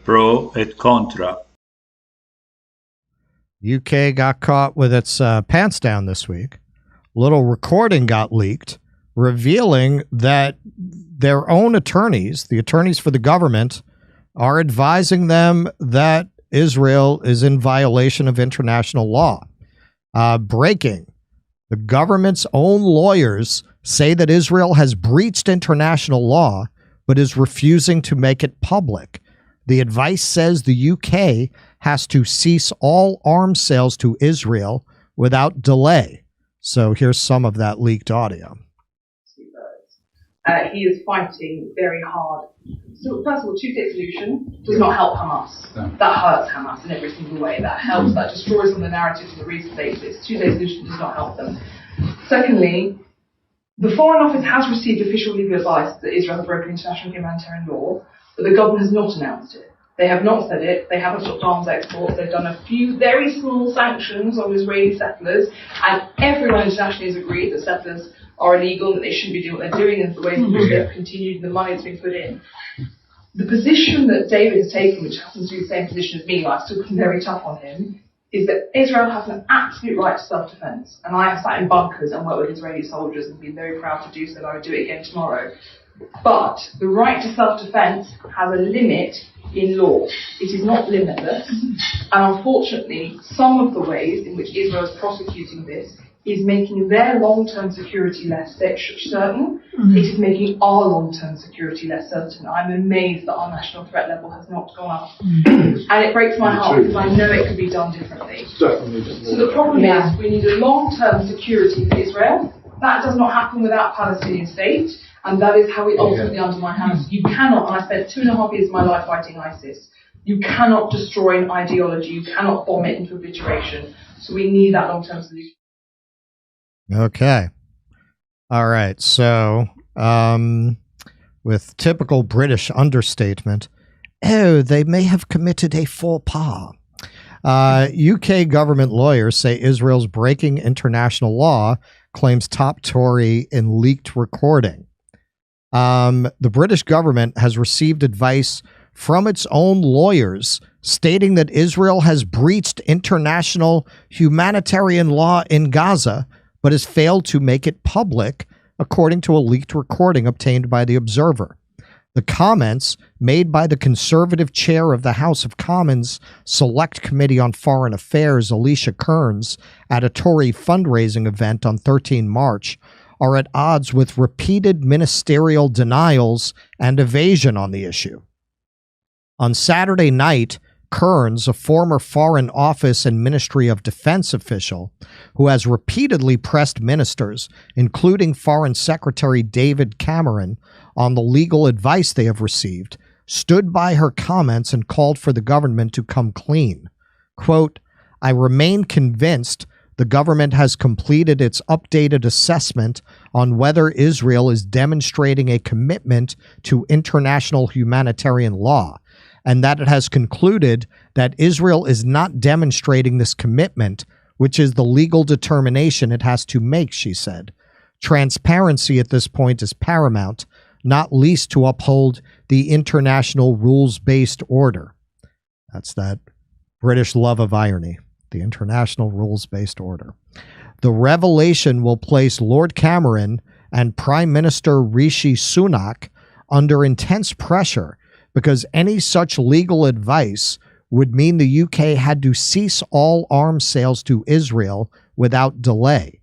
pro et contra. UK got caught with its pants down this week. Little recording got leaked revealing that their own attorneys, the attorneys for the government, are advising them that Israel is in violation of international law. Breaking. The government's own lawyers say that Israel has breached international law, but is refusing to make it public. The advice says the UK has to cease all arms sales to Israel without delay. So here's some of that leaked audio. He is fighting very hard. So first of all, two-state solution does not help Hamas. No. That hurts Hamas in every single way. That helps, that destroys on the narrative to the reason basis. Two-state solution does not help them. Secondly, the Foreign Office has received official legal advice that Israel has broken international humanitarian law, but the government has not announced it. They have not said it. They haven't stopped arms exports. They've done a few very small sanctions on Israeli settlers, and everyone internationally has agreed that settlers are illegal, that they shouldn't be doing what they're doing, and the way in which they've continued, the money that's been put in. The position that David has taken, which happens to be the same position as me, I've still been very tough on him, is that Israel has an absolute right to self-defense. And I have sat in bunkers and worked with Israeli soldiers and been very proud to do so, and I would do it again tomorrow. But the right to self-defense has a limit in law. It is not limitless. And unfortunately, some of the ways in which Israel is prosecuting this is making their long-term security less certain. It is making our long-term security less certain. I'm amazed that our national threat level has not gone up. And it breaks my heart because I know it could be done differently. Definitely. So the problem is we need a long-term security for Israel. That does not happen without a Palestinian state. And that is how we ultimately undermine Hamas. You cannot, and I spent 2.5 years of my life fighting ISIS, you cannot destroy an ideology. You cannot bomb it into obliteration. So we need that long-term solution. Okay. All right. So, with typical British understatement, they may have committed a faux pas. UK government lawyers say Israel's breaking international law, claims top Tory in leaked recording. The British government has received advice from its own lawyers stating that Israel has breached international humanitarian law in Gaza, but has failed to make it public, according to a leaked recording obtained by The Observer. The comments made by the Conservative chair of the House of Commons Select Committee on Foreign Affairs, Alicia Kearns, at a Tory fundraising event on 13 March, are at odds with repeated ministerial denials and evasion on the issue. On Saturday night, Kearns, a former Foreign Office and Ministry of Defense official who has repeatedly pressed ministers, including Foreign Secretary David Cameron, on the legal advice they have received, stood by her comments and called for the government to come clean. Quote, "I remain convinced the government has completed its updated assessment on whether Israel is demonstrating a commitment to international humanitarian law, and that it has concluded that Israel is not demonstrating this commitment, which is the legal determination it has to make," she said. "Transparency at this point is paramount, not least to uphold the international rules-based order." That's that British love of irony, the international rules-based order. "The revelation will place Lord Cameron and Prime Minister Rishi Sunak under intense pressure because any such legal advice would mean the UK had to cease all arms sales to Israel without delay.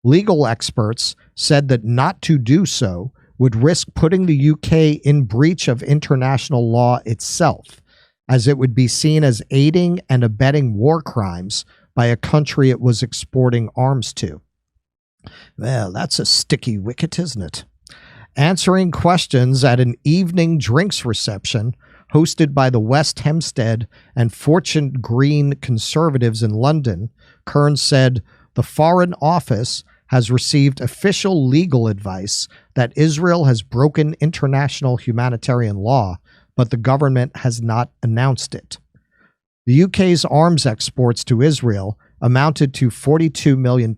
Legal experts said that not to do so would risk putting the UK in breach of international law itself, as it would be seen as aiding and abetting war crimes by a country it was exporting arms to." Well, that's a sticky wicket, isn't it? Answering questions at an evening drinks reception hosted by the West Hampstead and Fortune Green Conservatives in London, Kearns said the Foreign Office has received official legal advice that Israel has broken international humanitarian law, but the government has not announced it. The UK's arms exports to Israel amounted to £42 million in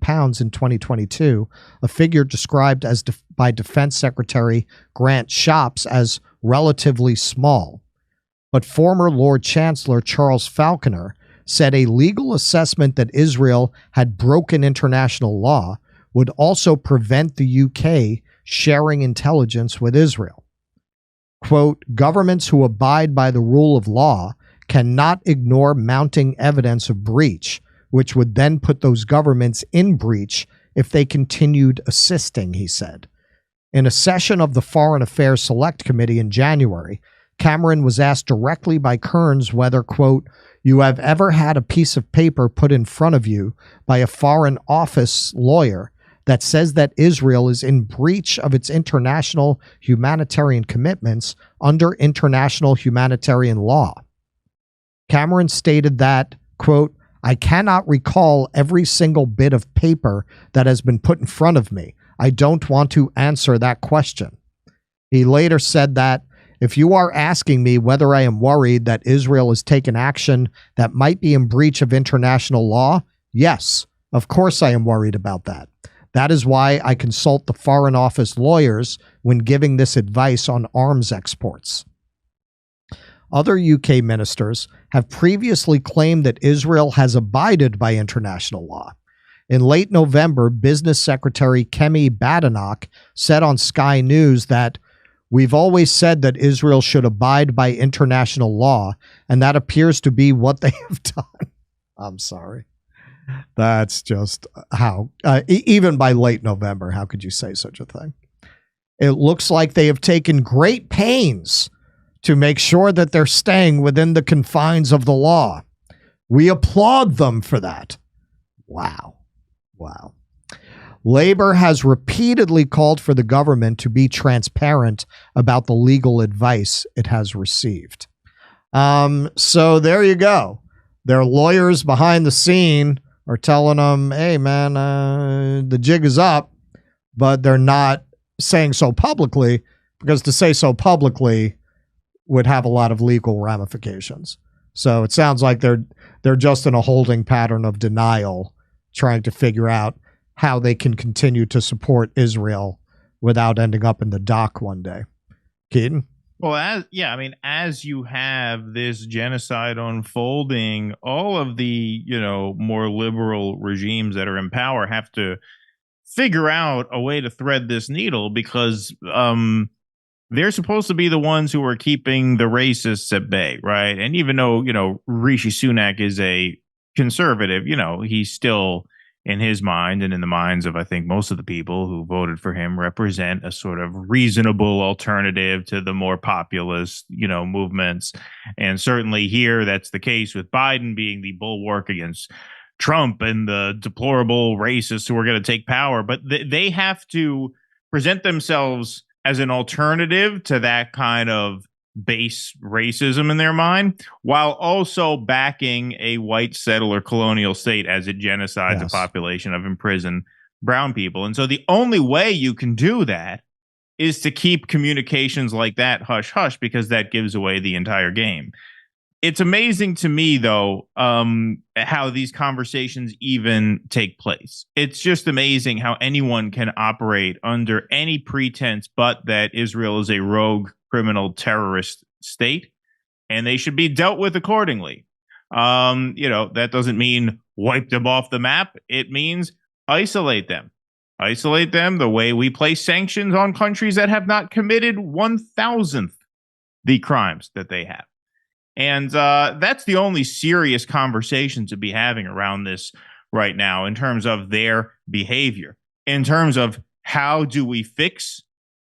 2022, a figure described as by Defense Secretary Grant Shapps as relatively small. but former Lord Chancellor Charles Falconer said a legal assessment that Israel had broken international law would also prevent the UK sharing intelligence with Israel. Quote, governments who abide by the rule of law cannot ignore mounting evidence of breach, which would then put those governments in breach if they continued assisting, he said. In a session of the Foreign Affairs Select Committee in January, Cameron was asked directly by Kearns whether, quote, you have ever had a piece of paper put in front of you by a Foreign Office lawyer that says that Israel is in breach of its international humanitarian commitments under international humanitarian law. Cameron stated that, quote, I cannot recall every single bit of paper that has been put in front of me. I don't want to answer that question. He later said that, if you are asking me whether I am worried that Israel has taken action that might be in breach of international law, yes, of course I am worried about that. That is why I consult the Foreign Office lawyers when giving this advice on arms exports. Other UK ministers have previously claimed that Israel has abided by international law. In late November, Business Secretary Kemi Badenoch said on Sky News that we've always said that Israel should abide by international law, and that appears to be what they have done. I'm sorry. That's just how, even by late November, how could you say such a thing? It looks like they have taken great pains to make sure that they're staying within the confines of the law. We applaud them for that. Wow. Wow. Labor has repeatedly called for the government to be transparent about the legal advice it has received. So there you go. Their lawyers behind the scene are telling them, hey, man, the jig is up, but they're not saying so publicly, because to say so publicly would have a lot of legal ramifications. So it sounds like they're just in a holding pattern of denial, trying to figure out how they can continue to support Israel without ending up in the dock one day. Keaton? Well, as you have this genocide unfolding, all of the, more liberal regimes that are in power have to figure out a way to thread this needle, because they're supposed to be the ones who are keeping the racists at bay, right? And even though, Rishi Sunak is a conservative, he's still, in his mind and in the minds of, I think, most of the people who voted for him, represent a sort of reasonable alternative to the more populist, movements. And certainly here, that's the case with Biden being the bulwark against Trump and the deplorable racists who are going to take power. But they have to present themselves as an alternative to that kind of base racism in their mind, while also backing a white settler colonial state as it genocides a population of imprisoned brown people. And so the only way you can do that is to keep communications like that hush hush, because that gives away the entire game. It's amazing to me, though, how these conversations even take place. It's just amazing how anyone can operate under any pretense but that Israel is a rogue criminal terrorist state, and they should be dealt with accordingly. That doesn't mean wipe them off the map. It means isolate them. Isolate them the way we place sanctions on countries that have not committed 1,000th the crimes that they have. And that's the only serious conversation to be having around this right now, in terms of their behavior, in terms of how do we fix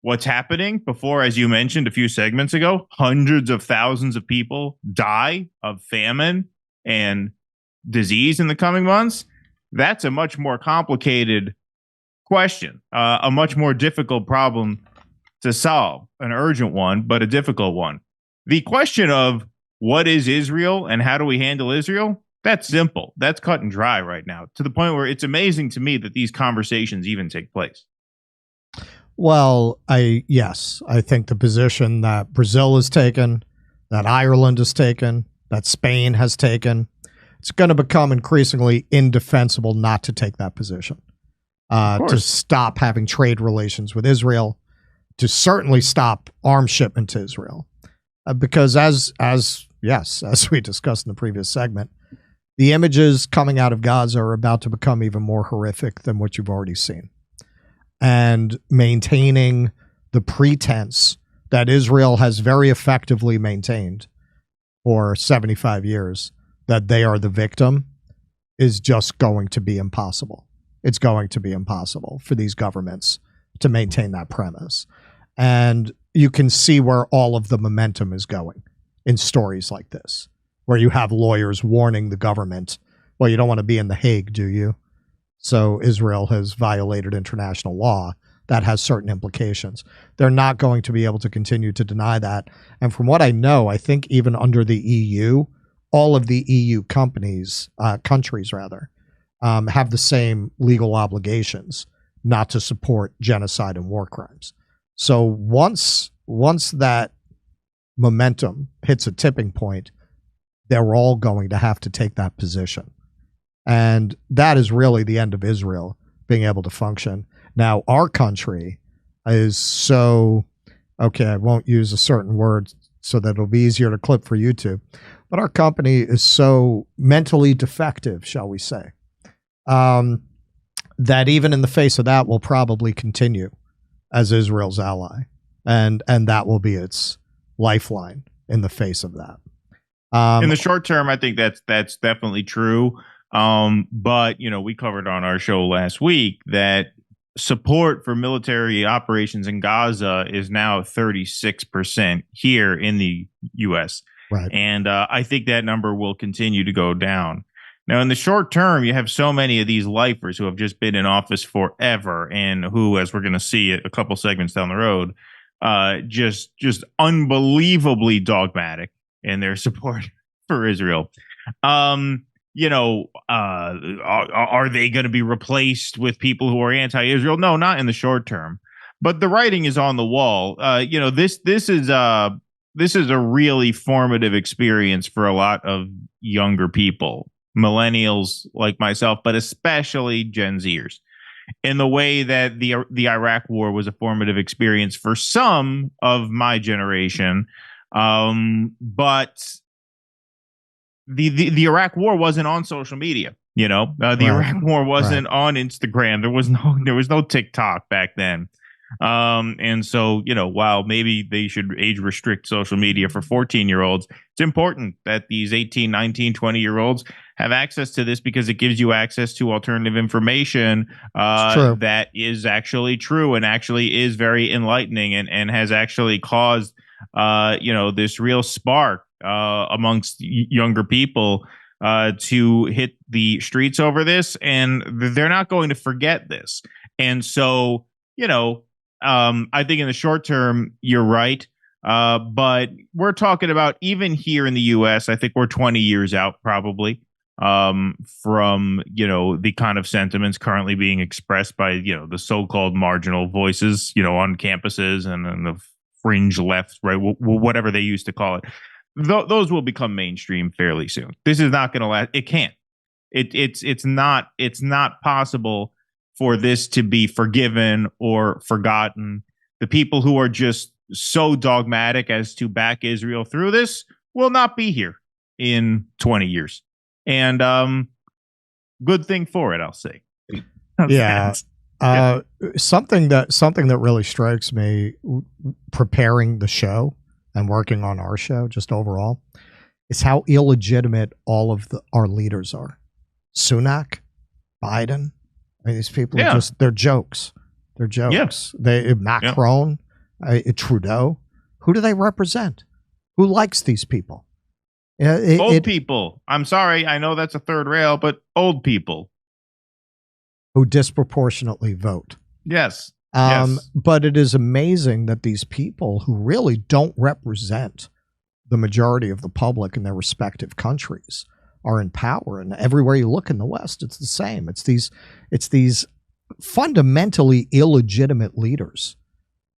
what's happening before, as you mentioned a few segments ago, hundreds of thousands of people die of famine and disease in the coming months. That's a much more complicated question, a much more difficult problem to solve, an urgent one, but a difficult one. The question of what is Israel and how do we handle Israel? That's simple. That's cut and dry right now, to the point where it's amazing to me that these conversations even take place. Well, I think the position that Brazil has taken, that Ireland has taken, that Spain has taken, it's going to become increasingly indefensible not to take that position, to stop having trade relations with Israel, to certainly stop arms shipment to Israel. Because as we discussed in the previous segment, the images coming out of Gaza are about to become even more horrific than what you've already seen. And maintaining the pretense that Israel has very effectively maintained for 75 years, that they are the victim, is just going to be impossible. It's going to be impossible for these governments to maintain that premise. And you can see where all of the momentum is going in stories like this, where you have lawyers warning the government, well, you don't want to be in The Hague, do you? So Israel has violated international law. That has certain implications. They're not going to be able to continue to deny that. And from what I know, I think even under the EU, all of the EU countries have the same legal obligations not to support genocide and war crimes. So once that momentum hits a tipping point, they're all going to have to take that position. And that is really the end of Israel being able to function. Now, our country is so, okay, I won't use a certain word so that it'll be easier to clip for YouTube, but our company is so mentally defective, shall we say, that even in the face of that, we'll probably continue as Israel's ally. And that will be its lifeline in the face of that. In the short term, I think that's definitely true. But, we covered on our show last week that support for military operations in Gaza is now 36% here in the U.S. Right. And I think that number will continue to go down. Now, in the short term, you have so many of these lifers who have just been in office forever and who, as we're going to see a couple segments down the road, just unbelievably dogmatic in their support for Israel. Are they going to be replaced with people who are anti-Israel? No, not in the short term. But the writing is on the wall. This is a really formative experience for a lot of younger people, millennials like myself, but especially Gen Zers, in the way that the Iraq War was a formative experience for some of my generation. But the Iraq War wasn't on social media. The Iraq War wasn't on Instagram. There was no TikTok back then. And so, while maybe they should age restrict social media for 14-year-olds, it's important that these 18, 19, 20-year-olds have access to this, because it gives you access to alternative information that is actually true and actually is very enlightening and has actually caused, this real spark amongst younger people to hit the streets over this. And they're not going to forget this. And so, I think in the short term, you're right. But we're talking about, even here in the U.S., I think we're 20 years out probably from, the kind of sentiments currently being expressed by, the so-called marginal voices, on campuses and the fringe left, right? Whatever they used to call it. Those will become mainstream fairly soon. This is not going to last. It can't. It's not possible for this to be forgiven or forgotten. The people who are just so dogmatic as to back Israel through this will not be here in 20 years. And good thing for it, I'll say. Yeah. Something that really strikes me preparing the show and working on our show just overall is how illegitimate all of our leaders are. Sunak, Biden, these people are they're jokes. They're jokes. Yeah. Macron, Trudeau. Who do they represent? Who likes these people? Old people. I'm sorry. I know that's a third rail, but old people who disproportionately vote. Yes. But it is amazing that these people who really don't represent the majority of the public in their respective countries are in power. And everywhere you look in the West, it's the same. It's these fundamentally illegitimate leaders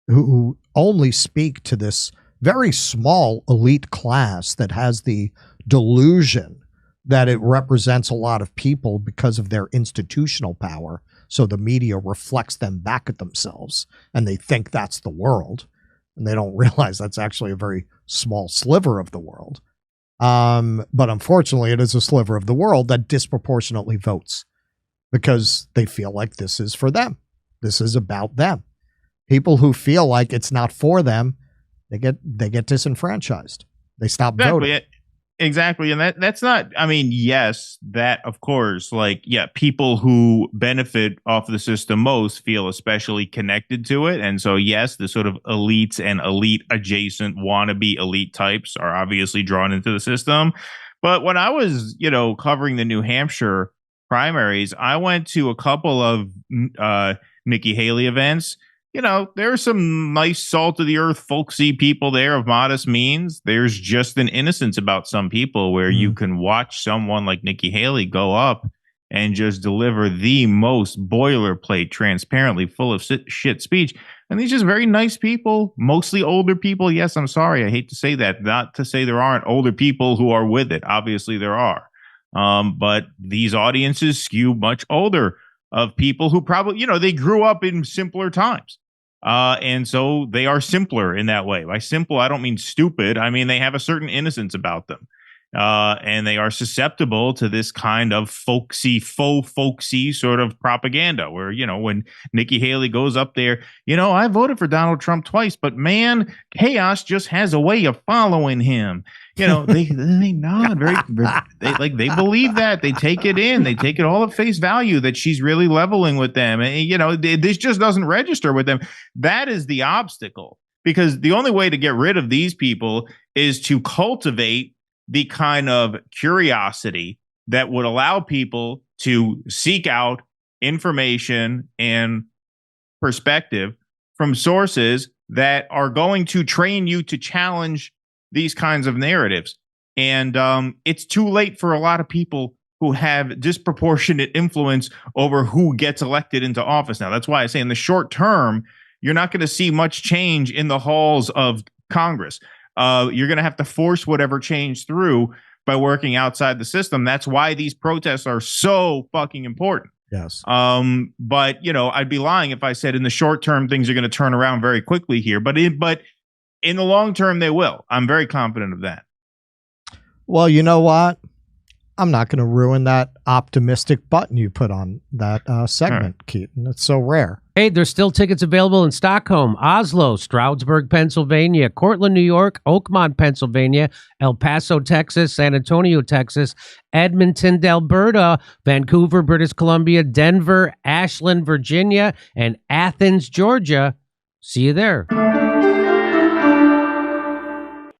who only speak to this very small elite class that has the delusion that it represents a lot of people because of their institutional power. So the media reflects them back at themselves and they think that's the world. And they don't realize that's actually a very small sliver of the world. But unfortunately, it is a sliver of the world that disproportionately votes because they feel like this is for them. This is about them. People who feel like it's not for them, they get disenfranchised. They stop voting. Exactly. And that's not, I mean, yes, that of course, like, yeah, people who benefit off the system most feel especially connected to it. And so, yes, the sort of elites and elite adjacent wannabe elite types are obviously drawn into the system. But when I was, covering the New Hampshire primaries, I went to a couple of Nikki Haley events. There are some nice salt of the earth, folksy people there of modest means. There's just an innocence about some people where you can watch someone like Nikki Haley go up and just deliver the most boilerplate, transparently full of shit speech. And these just very nice people, mostly older people. Yes, I'm sorry. I hate to say that. Not to say there aren't older people who are with it. Obviously there are. But these audiences skew much older of people who probably, they grew up in simpler times. And so they are simpler in that way. By simple, I don't mean stupid. I mean, they have a certain innocence about them. And they are susceptible to this kind of faux folksy sort of propaganda where, when Nikki Haley goes up there, I voted for Donald Trump twice, but man, chaos just has a way of following him. They nod very, they believe that. They take it in. They take it all at face value that she's really leveling with them. And, this just doesn't register with them. That is the obstacle, because the only way to get rid of these people is to cultivate the kind of curiosity that would allow people to seek out information and perspective from sources that are going to train you to challenge these kinds of narratives. And it's too late for a lot of people who have disproportionate influence over who gets elected into office now. That's why I say in the short term, you're not going to see much change in the halls of Congress. You're going to have to force whatever change through by working outside the system. That's why these protests are so fucking important. Yes. But I'd be lying if I said in the short term things are going to turn around very quickly here. But in the long term, they will. I'm very confident of that. Well, you know what? I'm not going to ruin that optimistic button you put on that segment, right, Keaton. It's so rare. Hey, there's still tickets available in Stockholm, Oslo, Stroudsburg, Pennsylvania, Cortland, New York, Oakmont, Pennsylvania, El Paso, Texas, San Antonio, Texas, Edmonton, Alberta, Vancouver, British Columbia, Denver, Ashland, Virginia, and Athens, Georgia. See you there.